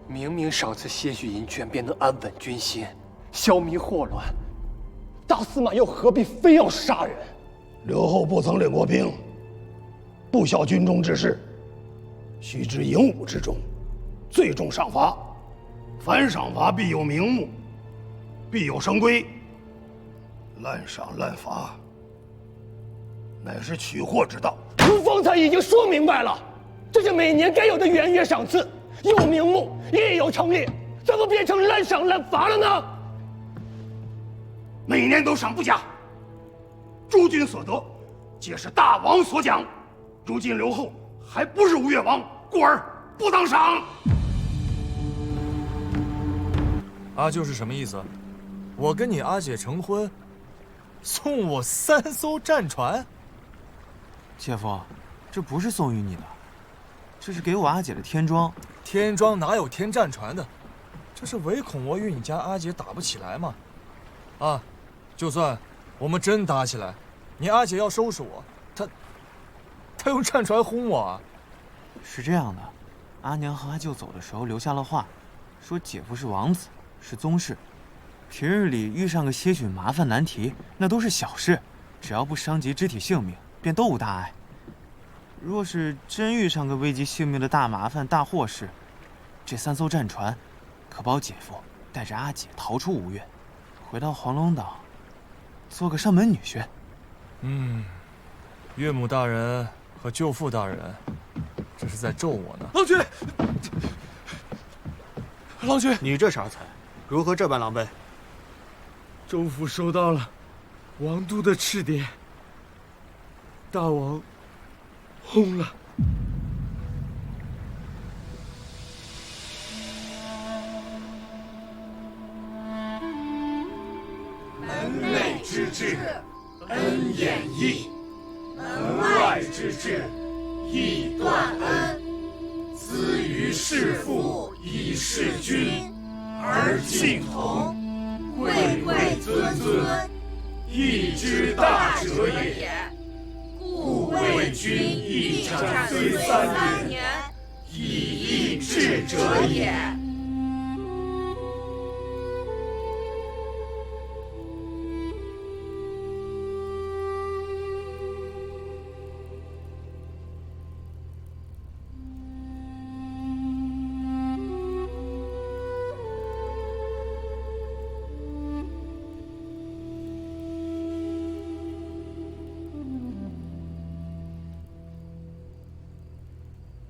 明明赏赐些许银券便能安稳军心，消弭祸乱，大司马又何必非要杀人？刘后不曾领过兵，不晓军中之事。须知营伍之中，最重赏罚，凡赏罚必有名目，必有生规。滥赏滥罚，乃是取货之道。奴方才已经说明白了，这是每年该有的元月赏赐，有名目，亦有成立，怎么变成滥赏滥罚了呢？每年都赏不假，诸君所得，皆是大王所奖。如今刘后还不是吴越王，故而不当赏。阿舅是什么意思？我跟你阿姐成婚，送我3艘战船？姐夫，这不是送与你的，这是给我阿姐的天庄。天庄哪有添战船的？这是唯恐我与你家阿姐打不起来嘛。啊，就算我们真打起来，你阿姐要收拾我，她用战船轰我啊？是这样的，阿娘和阿舅走的时候留下了话，说姐夫是王子，是宗室，平日里遇上个些许麻烦难题，那都是小事，只要不伤及肢体性命，便都无大碍。若是真遇上个危及性命的大麻烦、大祸事，这3艘战船可保姐夫带着阿姐逃出吴越，回到黄龙岛，做个上门女婿。岳母大人和舅父大人，这是在咒我呢。郎君，郎君，你这傻才，如何这般狼狈？州府收到了王都的敕牒，大王轰了。门内之治，恩掩义；门外之治，义断恩。资于事父，以事君，而敬同，贵贵尊尊，义之大者也。故为君义战虽3年，以义治者也。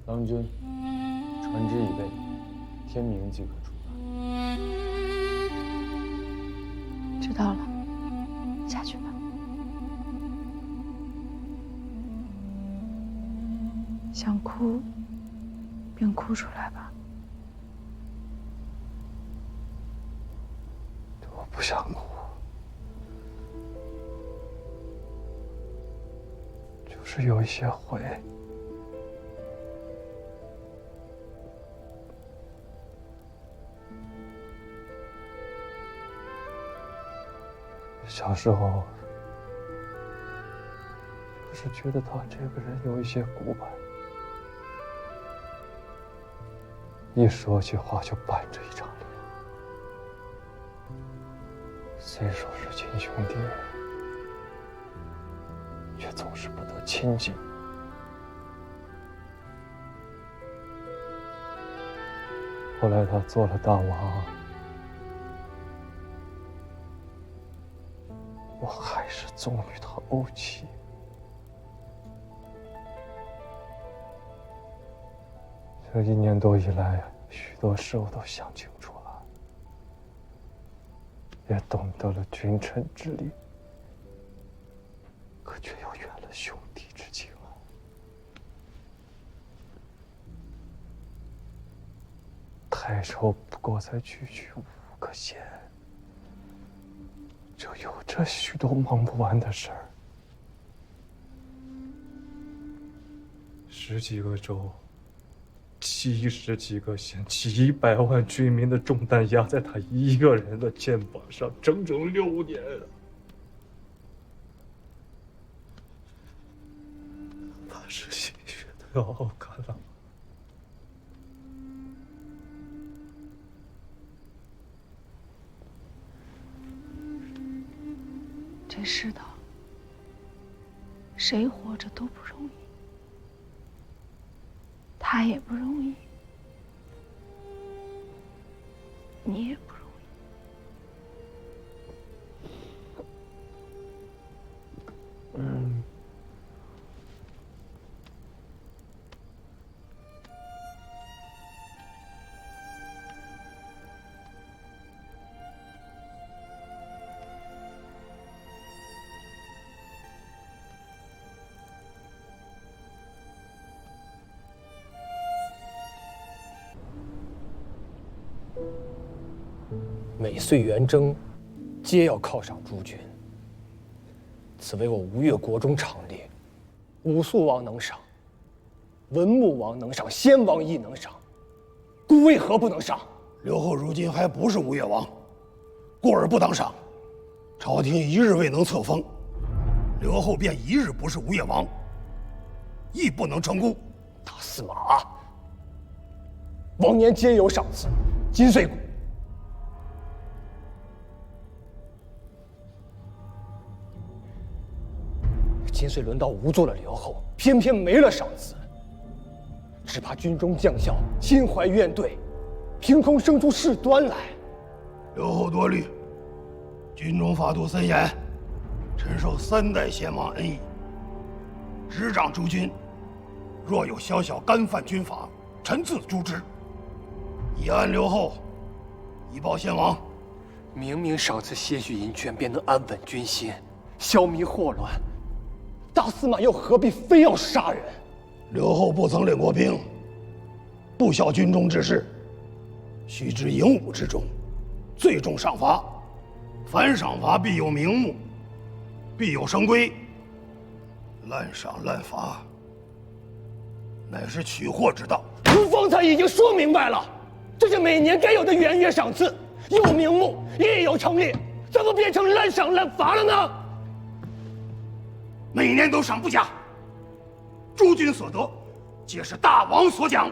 郎君，船只已备，天明即可出发。知道了，下去吧。想哭，便哭出来吧。我不想哭，就是有一些悔。小时候，我是觉得他这个人有一些古板，一说起话就板着一张脸。虽说是亲兄弟，却总是不得亲近。后来他做了大王，我还是总与他怄气。这1年多以来，许多事我都想清楚了，也懂得了君臣之礼，可却又远了兄弟之情啊！太守不过才区区5个县，就有着许多忙不完的事儿。10几个州，70几个县，几百万军民的重担压在他一个人的肩膀上，整整6年啊！他是心血都要熬干了。这世道，谁活着都不容易，他也不容易，你也不容易。每岁元征，皆要犒赏诸君。此为我吴越国中常例，武肃王能赏，文穆王能赏，先王亦能赏，故为何不能赏？刘后如今还不是吴越王，故而不当赏。朝廷一日未能册封，刘后便一日不是吴越王，亦不能称孤。大司马，往年皆有赏赐，今岁轮到吴做了刘后，偏偏没了赏赐，只怕军中将校心怀怨怼，凭空生出事端来。刘后多虑，军中法度森严，臣受3代先王恩义，执掌诸军，若有小小干犯军法，臣自诛之。以安刘后，以报先王。明明赏赐些许银券，便能安稳军心，消弭祸乱。大司马又何必非要杀人？刘后不曾领过兵，不晓军中之事，须知营武之中，最重赏罚，凡赏罚必有名目，必有生规。滥赏滥罚，乃是取货之道。奴方才已经说明白了，这是每年该有的元月赏赐，有名目，亦有成立，怎么变成滥赏滥罚了呢？每年都赏不假，诸军所得，皆是大王所奖。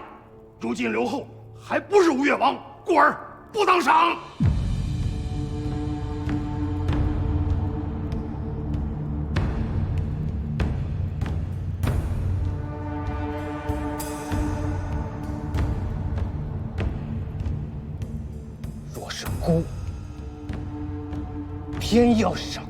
如今刘后还不是吴越王，故而不当赏。若是孤，偏要赏。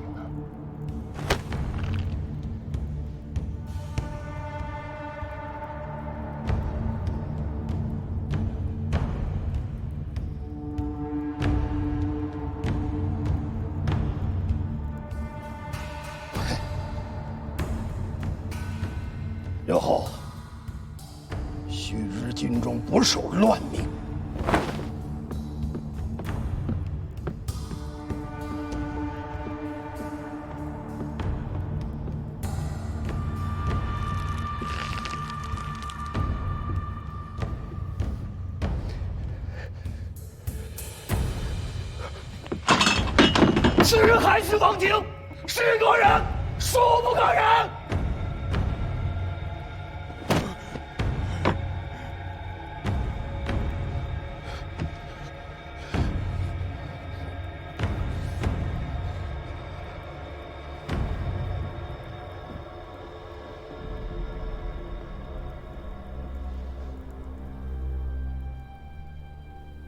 刘后，须知军中不受乱命。是人还是王庭？是个人，孰不可忍？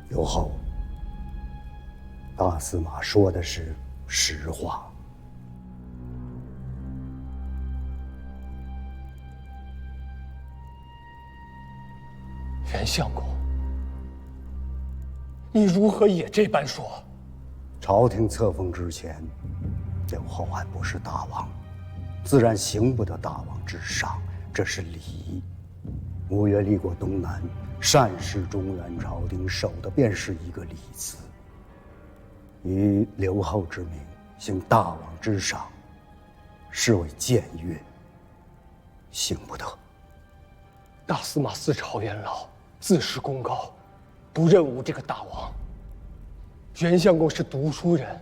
刘后，大司马说的是实话。袁相公，你如何也这般说？朝廷册封之前，刘后还不是大王，自然行不得大王之上，这是礼。吴越立过东南，善事中原朝廷守的便是一个礼字。以刘后之名行大王之赏，是为僭越，行不得。大司马思朝元老，自恃功高，不认吴这个大王。袁相公是读书人，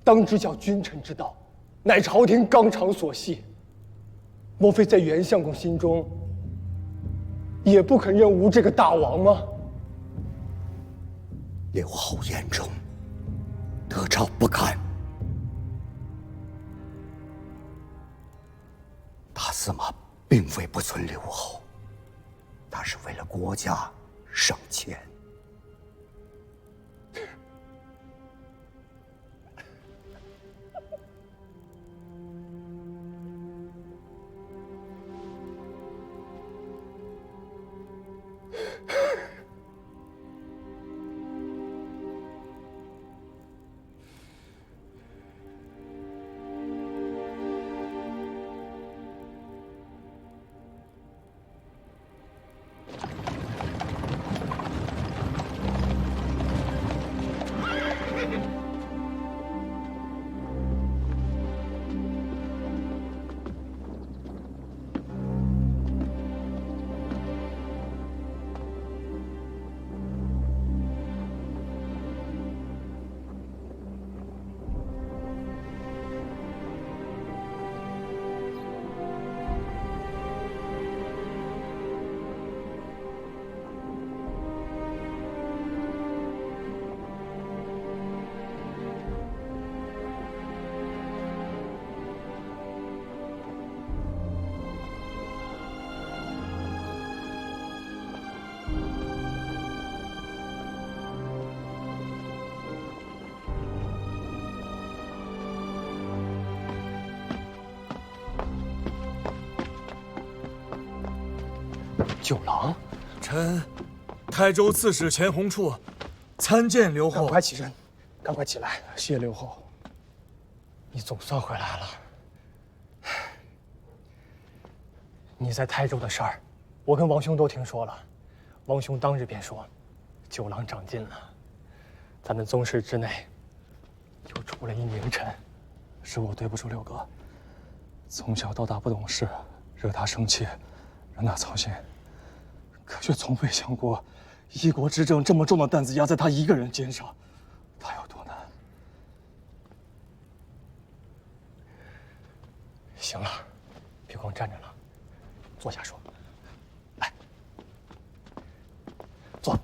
当知教君臣之道，乃朝廷纲常所系。莫非在袁相公心中，也不肯认吴这个大王吗？刘后眼中，德昭不敢。司马并非不存留后，他是为了国家省钱。九郎，臣台州刺史钱弘处参见刘后。赶快起身，赶快起来！谢刘后，你总算回来了。你在台州的事儿，我跟王兄都听说了。王兄当日便说，九郎长进了。咱们宗室之内，又出了一名臣。是我对不住六哥，从小到大不懂事，惹他生气，让他操心，可却从未想过，一国之政这么重的担子压在他一个人肩上，他有多难。行了，别光站着了，坐下说。来，坐。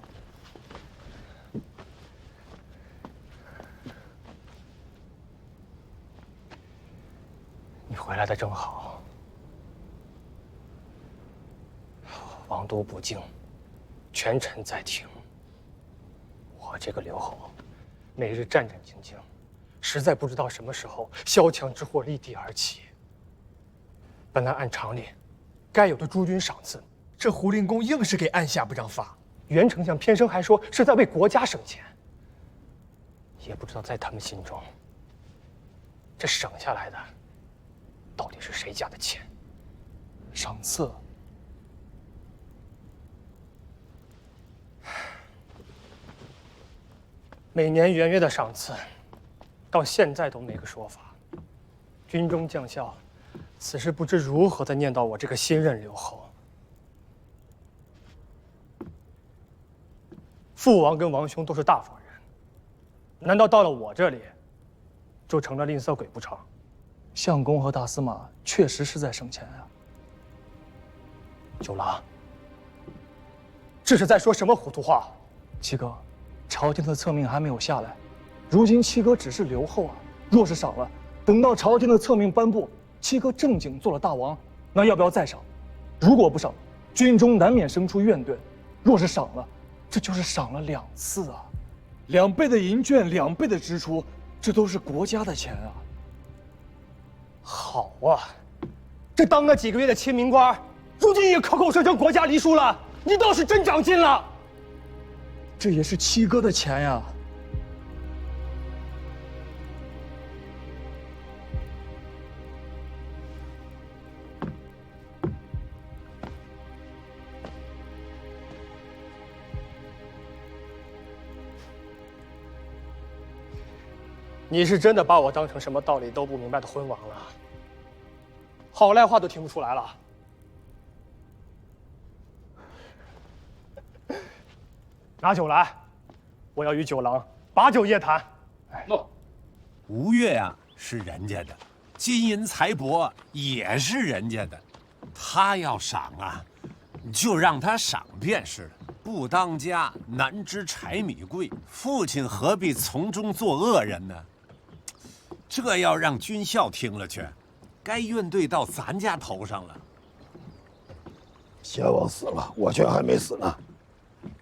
你回来的正好。王都不敬，权臣在庭。我这个刘侯，每日战战兢兢，实在不知道什么时候萧墙之祸立地而起。本来按常理，该有的诸军赏赐，这胡令公硬是给按下不让发。袁丞相偏生还说是在为国家省钱。也不知道在他们心中，这省下来的到底是谁家的钱？赏赐。每年元月的赏赐，到现在都没个说法。军中将校，此时不知如何的念叨我这个新任刘侯。父王跟王兄都是大方人，难道到了我这里，就成了吝啬鬼不成？相公和大司马确实是在省钱啊。九郎，这是在说什么糊涂话？七哥，朝廷的册命还没有下来，如今七哥只是留后啊。若是赏了，等到朝廷的册命颁布，七哥正经做了大王，那要不要再赏？如果不赏，军中难免生出怨怼；若是赏了，这就是赏了2次啊，2倍的银券，2倍的支出，这都是国家的钱啊。好啊，这当了几个月的亲民官，如今也口口声声国家黎书了，你倒是真长进了。这也是七哥的钱呀。你是真的把我当成什么道理都不明白的昏王了？好赖话都听不出来了。拿酒来，我要与九郎把酒夜谈。吴越啊是人家的，金银财帛也是人家的，他要赏啊，就让他赏便是了。不当家，难知柴米贵，父亲何必从中作恶人呢？这要让军校听了去，该怨对到咱家头上了。先王死了，我却还没死呢。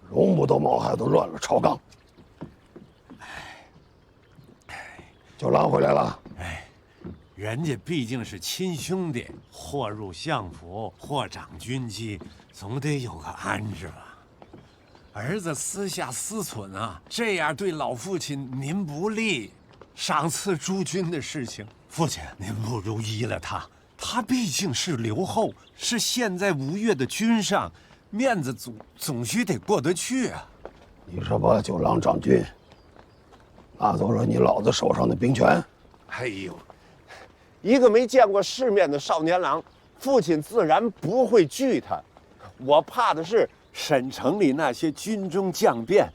容不得毛孩子乱了朝纲。九郎回来了。人家毕竟是亲兄弟，或入相府，或掌军机，总得有个安置吧。儿子私下私存啊，这样对老父亲您不利。上次诸军的事情，父亲您不如依了他。他毕竟是留后，是现在吴越的军上，面子总须得过得去啊。你是把九郎掌军拿走了你老子手上的兵权？哎呦！一个没见过世面的少年郎，父亲自然不会惧他。我怕的是沈城里那些军中将变。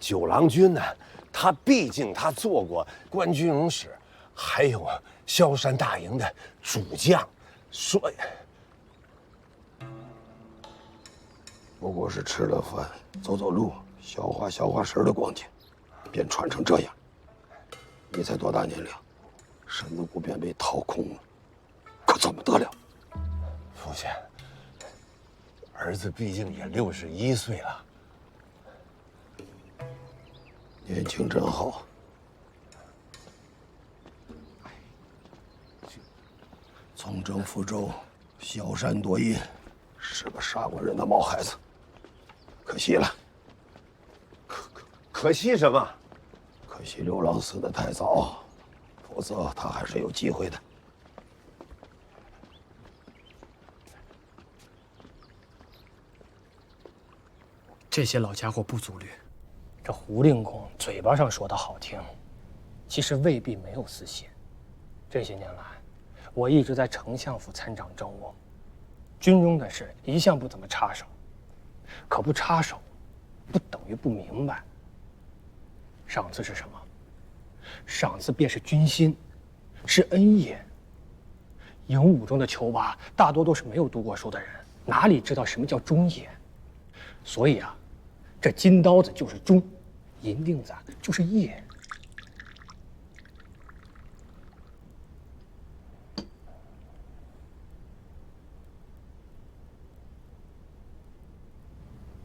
九郎君呢，他毕竟做过关军容使，还有萧山大营的主将，所以不过是吃了饭走走路，消化食的光景，便穿成这样。你才多大年龄？身子骨便被掏空了，可怎么得了？父亲，儿子毕竟也61岁了，年轻真好。从征福州，萧山夺印，是个杀过人的毛孩子，可惜了。可惜什么？可惜刘郎死得太早。否则他还是有机会的。这些老家伙不足虑。这胡令公嘴巴上说的好听，其实未必没有私心。这些年来，我一直在丞相府参掌政务，军中的事一向不怎么插手。可不插手，不等于不明白。赏赐是什么？赏赐便是军心，是恩也。营伍中的囚娃大多都是没有读过书的人，哪里知道什么叫忠也？所以啊，这金刀子就是忠，银锭子就是义。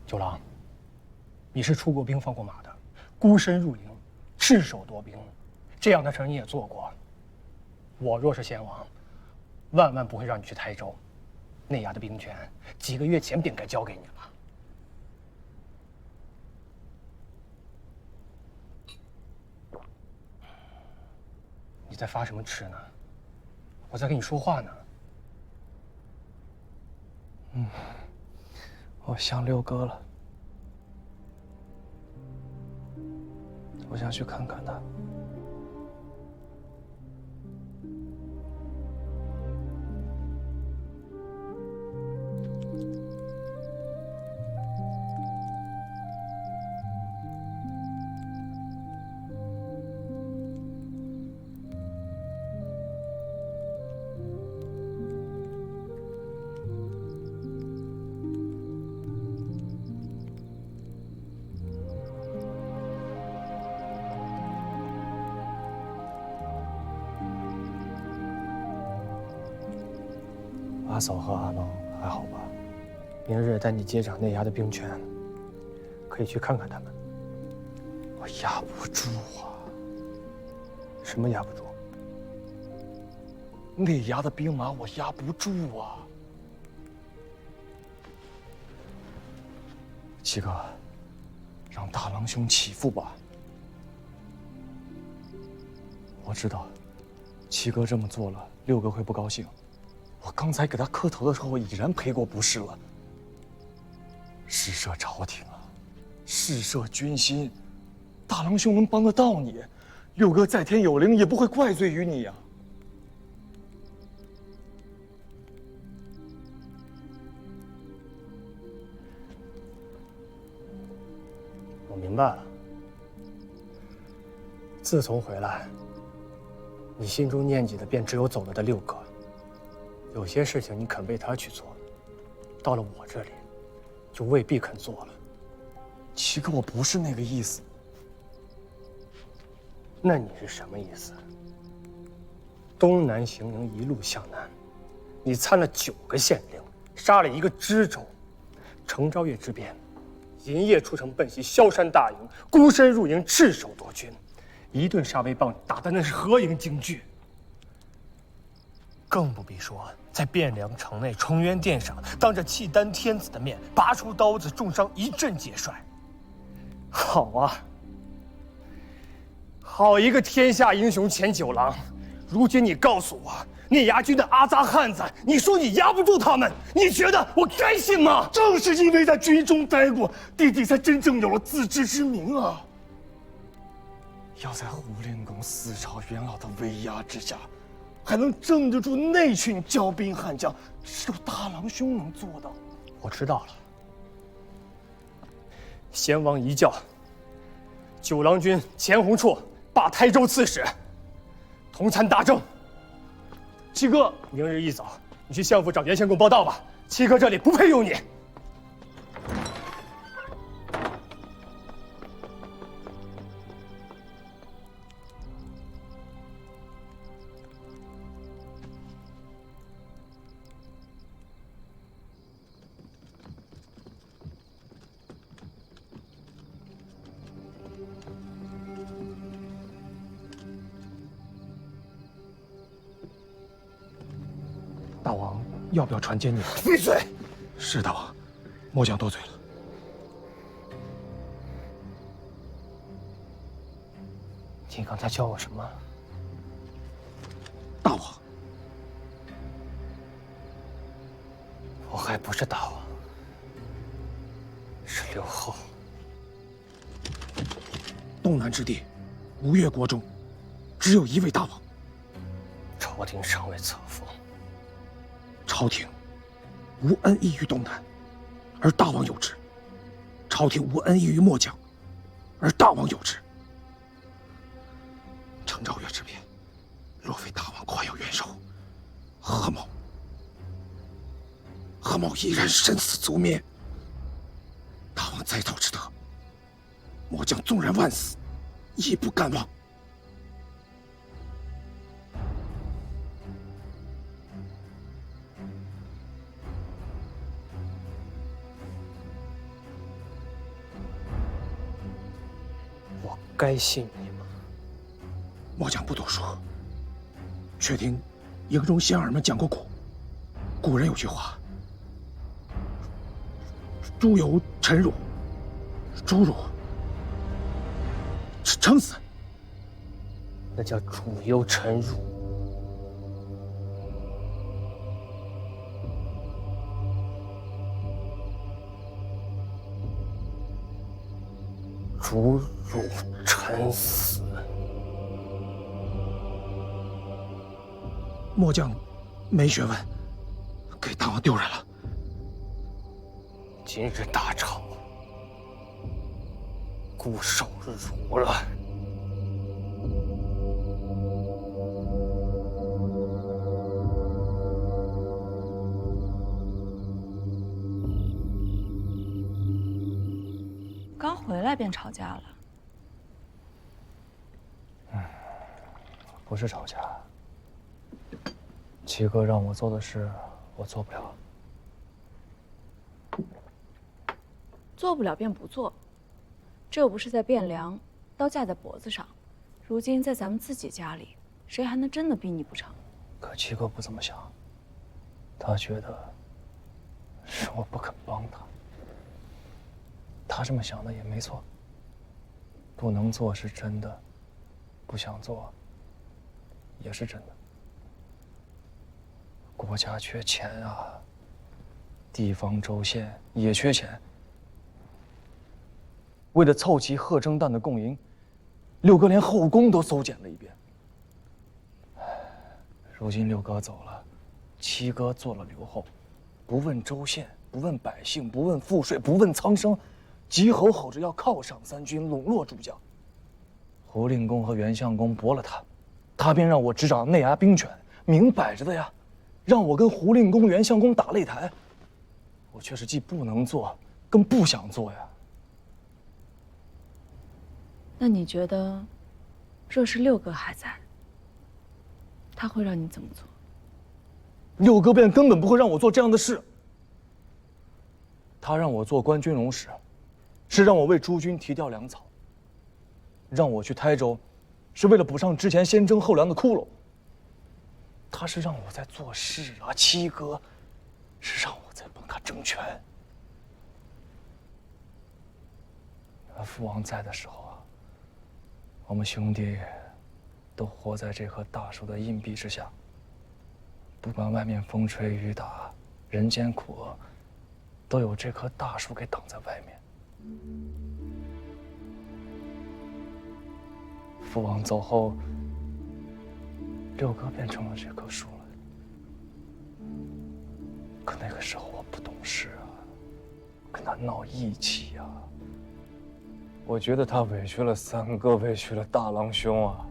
九郎，你是出过兵、放过马的，孤身入营，赤手夺兵。这样的事你也做过。我若是先王，万万不会让你去台州，内衙的兵权几个月前便该交给你了。你在发什么痴呢？我在跟你说话呢。我想六哥了，我想去看看他。阿嫂和阿郎还好吧？明日带你接掌内衙的兵权，可以去看看他们。我压不住啊！什么压不住？内衙的兵马我压不住啊！七哥，让大郎兄起复吧。我知道，七哥这么做了，六哥会不高兴。我刚才给他磕头的时候，已然赔过不是了。施舍朝廷啊，施舍军心，大郎兄能帮得到你，六哥在天有灵，也不会怪罪于你呀。我明白了。自从回来，你心中念记的便只有走了的六哥。有些事情你肯为他去做，到了我这里，就未必肯做了。七哥，我不是那个意思。那你是什么意思？东南行营一路向南，你参了9个县令，杀了1个知州，程昭月之变，银夜出城奔袭萧山大营，孤身入营，赤手夺军，一顿杀威棒打的那是何营惊惧。更不必说在汴梁城内崇元殿上，当着契丹天子的面拔出刀子，重伤一阵节帅。好啊，好一个天下英雄钱九郎！如今你告诉我，聂牙军的阿扎汉子，你说你压不住他们，你觉得我该信吗？正是因为在军中待过，弟弟才真正有了自知之明啊！要在胡令公四朝元老的威压之下，还能镇得住那群骄兵悍将，只有大郎兄能做到。我知道了。先王遗教，九郎君钱弘绰罢台州刺史，同参大政。七哥，明日一早，你去相府找袁相公报道吧。七哥这里不配用你。大王要不要传接你？闭嘴！是大王，末将多嘴了。你刚才叫我什么？大王。我还不是大王，是刘后。东南之地，吴越国中，只有一位大王。朝廷尚未册封。朝廷无恩义于东南，而大王有之；朝廷无恩义于末将，而大王有之。程昭月之变，若非大王快要元首，何某依然身死族灭。大王在朝之德，末将纵然万死，亦不甘忘。该信你吗？末将不多说。却听营中仙儿们讲过古，古人有句话：猪油陈乳，猪乳撑死。那叫猪油陈乳。猪乳陈死。末将没学问，给大王丢人了。今日大吵，孤受辱了。刚回来便吵架了。不是吵架。七哥让我做的事，我做不了。做不了便不做，这又不是在汴梁，刀架在脖子上。如今在咱们自己家里，谁还能真的逼你不成？可七哥不这么想，他觉得是我不肯帮他。他这么想的也没错。不能做是真的，不想做也是真的。国家缺钱啊，地方州县也缺钱。为了凑齐贺征旦的供应，六哥连后宫都搜检了一遍。如今六哥走了，七哥做了留后，不问州县，不问百姓，不问赋税，不问苍生，急吼吼着要犒赏三军，笼络诸将。胡令公和袁相公驳了他，他便让我执掌内衙兵权，明摆着的呀，让我跟胡令公、袁相公打擂台。我却是既不能做，更不想做呀。那你觉得，若是六哥还在，他会让你怎么做？六哥便根本不会让我做这样的事。他让我做官军容使，是让我为诸军提调粮草；让我去台州，是为了补上之前先征后粮的窟窿。他是让我在做事啊，七哥，是让我在帮他争权。父王在的时候啊，我们兄弟都活在这棵大树的荫蔽之下，不管外面风吹雨打，人间苦厄，都有这棵大树给挡在外面。父王走后，六哥变成了这棵树了。可那个时候我不懂事啊，跟他闹义气啊。我觉得他委屈了三哥，委屈了大郎兄啊，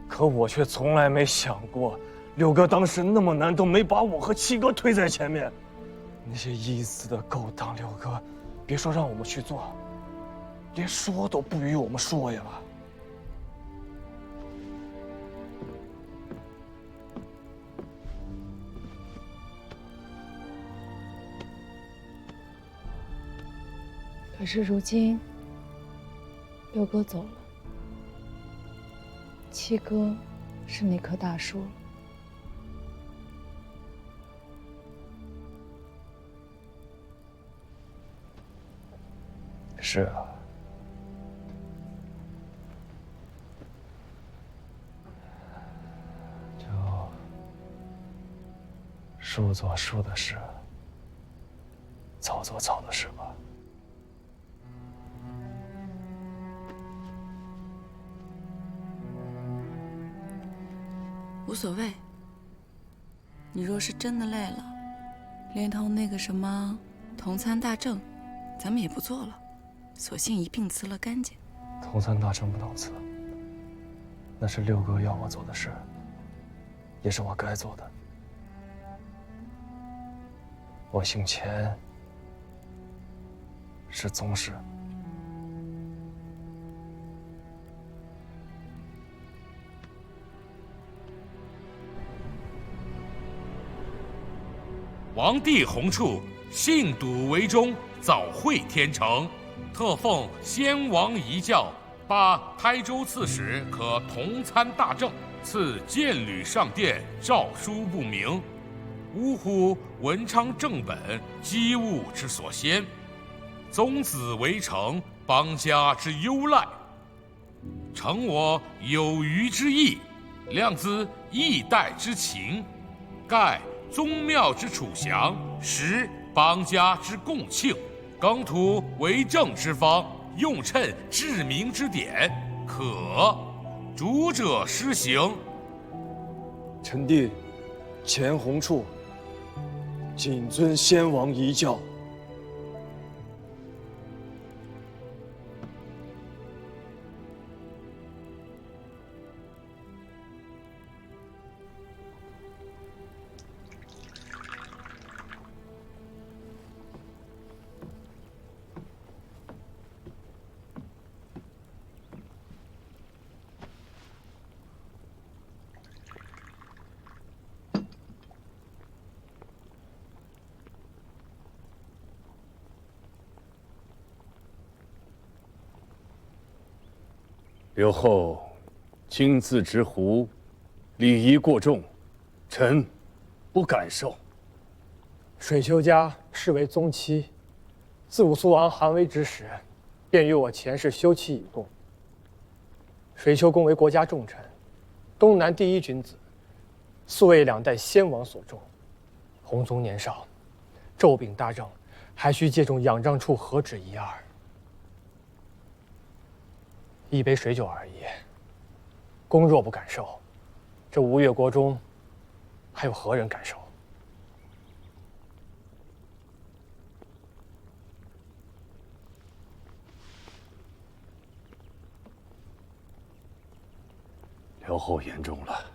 可我却从来没想过，六哥当时那么难，都没把我和七哥推在前面。那些意思的勾当，六哥，别说让我们去做，连说都不与我们说呀。可是如今，六哥走了，七哥是那棵大树。是啊，就树做树的事，草做草的事吧。无所谓。你若是真的累了，连同那个什么同参大政，咱们也不做了，索性一并辞了干净。同参大政不能辞，那是六哥要我做的事，也是我该做的。我姓钱，是宗室。王帝弘处信笃为忠，早会天成，特奉先王遗教，罢台州刺史可同参大政，赐剑履上殿，诏书不明，呜呼！文昌正本，机务之所先，宗子为成，邦家之忧赖。承我有余之义，量兹义代之情，盖宗庙之储祥，实邦家之共庆，耕图为政之方，用趁治民之典，可主者施行。臣弟钱弘处，谨遵先王遗教。刘后亲自执壶，礼仪过重，臣不敢受。水丘家视为宗戚，自武苏王韩威之时，便与我前世休戚以共。水丘公为国家重臣，东南第一君子，素为两代先王所重。弘宗年少，骤秉大政，还需借重仰仗处何止一二。一杯水酒而已，公若不敢受，这吴越国中还有何人敢受？刘后言重了。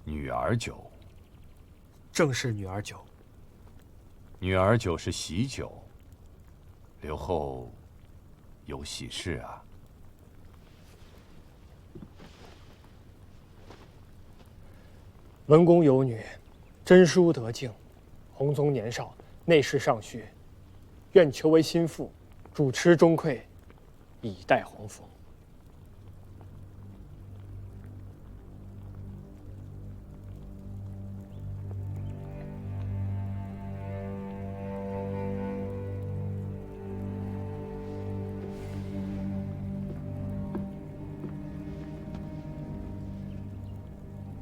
女儿酒，正是女儿酒。女儿酒是喜酒，刘后有喜事啊！文公有女，真淑德敬，弘宗年少，内侍尚虚，愿求为心腹，主持钟馗，以待皇封。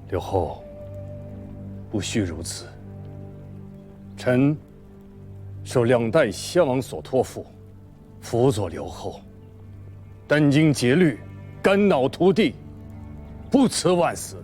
刘后，不须如此。臣受两代先王所托付，辅佐刘后，殚精竭虑，肝脑涂地，不辞万死。